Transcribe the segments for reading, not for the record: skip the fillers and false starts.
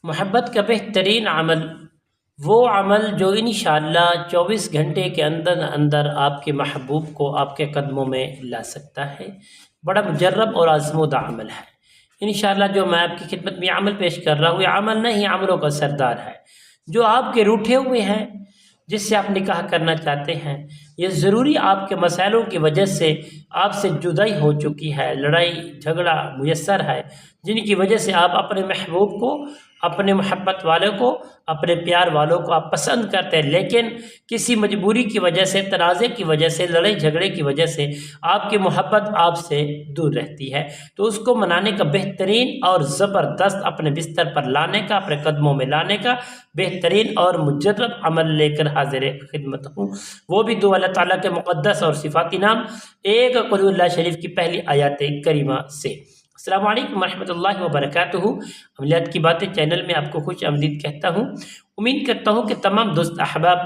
محبت کا بہترین عمل وہ عمل جو انشاءاللہ 24 گھنٹے کے اندر اندر آپ کے محبوب کو آپ کے قدموں میں لا سکتا ہے۔ بڑا مجرب اور آزمودہ عمل ہے۔ انشاءاللہ جو میں آپ کی خدمت میں عمل پیش کر رہا ہوں، یہ عمل نہیں عملوں کا سردار ہے۔ جو آپ کے روٹھے ہوئے ہیں، جس سے آپ نکاح کرنا چاہتے ہیں، یہ ضروری آپ کے مسائلوں کی وجہ سے آپ سے جدائی ہو چکی ہے، لڑائی جھگڑا میسر ہے، جن کی وجہ سے آپ اپنے محبوب کو، اپنے محبت والوں کو، اپنے پیار والوں کو آپ پسند کرتے ہیں، لیکن کسی مجبوری کی وجہ سے، تنازع کی وجہ سے، لڑائی جھگڑے کی وجہ سے آپ کی محبت آپ سے دور رہتی ہے۔ تو اس کو منانے کا بہترین اور زبردست اپنے بستر پر لانے کا، اپنے قدموں میں لانے کا بہترین اور مجرب عمل لے کر حاضر خدمت ہوں، وہ بھی دو اللہ تعالیٰ کے مقدس اور صفاتی نام، ایک قل اللہ شریف کی پہلی آیات کریمہ سے۔ السلام علیکم ورحمۃ اللہ وبرکاتہ۔ عملیات کی باتیں چینل میں آپ کو خوش آمدید کہتا ہوں۔ امید کرتا ہوں کہ تمام دوست احباب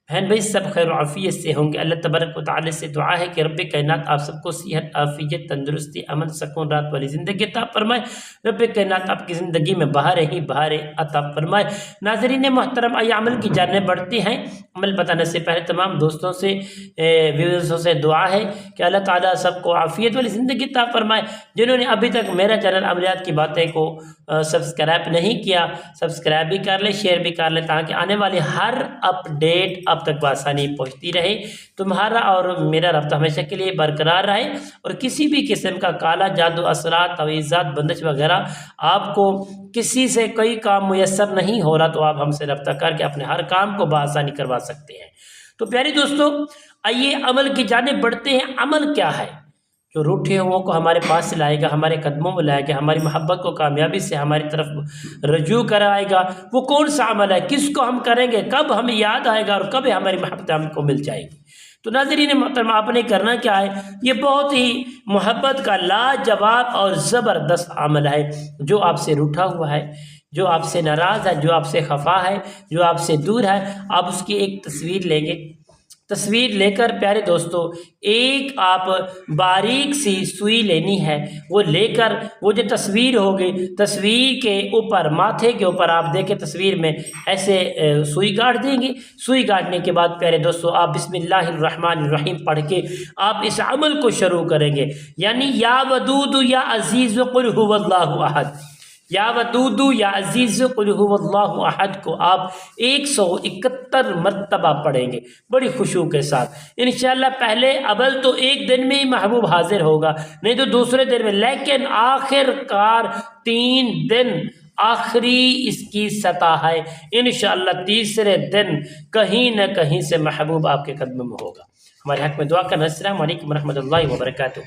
بہن بھائی سب خیر و عافیت سے ہوں گے۔ اللہ تبارک و تعالی سے دعا ہے کہ رب کائنات آپ سب کو صحت، عافیت، تندرستی، امن، سکون، رات والی زندگی عطا فرمائے۔ رب کائنات آپ کی زندگی میں بہاریں ہی بہاریں عطا فرمائے۔ ناظرین محترم، آئیے عمل کی جانب بڑھتے ہیں۔ عمل بتانے سے پہلے تمام دوستوں سے، ویورزوں سے دعا ہے کہ اللہ تعالیٰ سب کو عافیت والی زندگی عطا فرمائے۔ جنہوں نے ابھی تک میرا چینل عملیات کی باتیں کو سبسکرائب نہیں کیا، سبسکرائب بھی کر لیں، شیئر بھی کر لیں، تاکہ آنے والی ہر اپڈیٹ اب تک بآسانی پہنچتی رہے۔ تمہارا اور میرا رابطہ ہمیشہ کے لیے برقرار رہے، اور کسی بھی قسم کا کالا جادو، اثرات، تعویذات، بندش وغیرہ آپ کو کسی سے کوئی کام میسر نہیں ہو رہا تو آپ ہم سے رابطہ کر کے اپنے ہر کام کو بآسانی کروا سکتے ہیں۔ تو پیاری دوستوں، آئیے عمل کی جانب بڑھتے ہیں۔ عمل کیا ہے جو روٹھے ہوں کو ہمارے پاس سے لائے گا، ہمارے قدموں میں لائے گا، ہماری محبت کو کامیابی سے ہماری طرف رجوع کرائے گا؟ وہ کون سا عمل ہے؟ کس کو ہم کریں گے؟ کب ہمیں یاد آئے گا اور کب ہماری محبت ہم کو مل جائے گی؟ تو ناظرین محترم، آپ نے کرنا کیا ہے؟ یہ بہت ہی محبت کا لاجواب اور زبردست عمل ہے۔ جو آپ سے روٹھا ہوا ہے، جو آپ سے ناراض ہے، جو آپ سے خفا ہے، جو آپ سے دور ہے، آپ اس کی ایک تصویر لیں گے۔ تصویر لے کر پیارے دوستو، ایک آپ باریک سی سوئی لینی ہے، وہ لے کر وہ جو تصویر ہوگی، تصویر کے اوپر، ماتھے کے اوپر آپ دیکھیں تصویر میں ایسے سوئی گاڑ دیں گے۔ سوئی گاڑنے کے بعد پیارے دوستو، آپ بسم اللہ الرحمن الرحیم پڑھ کے آپ اس عمل کو شروع کریں گے، یعنی یا ودود یا عزیز قل هو اللہ احد، یا ودود یا عزیز قل هو اللہ احد کو آپ 171 مرتبہ پڑھیں گے بڑی خشوع کے ساتھ۔ انشاءاللہ پہلے اول تو ایک دن میں ہی محبوب حاضر ہوگا، نہیں تو دوسرے دن میں، لیکن آخر کار 3 دن آخری اس کی سطح ہے۔ انشاءاللہ تیسرے دن کہیں نہ کہیں سے محبوب آپ کے قدم میں ہوگا۔ ہمارے حق میں دعا کرنا۔ السلام علیکم ورحمۃ اللہ وبرکاتہ۔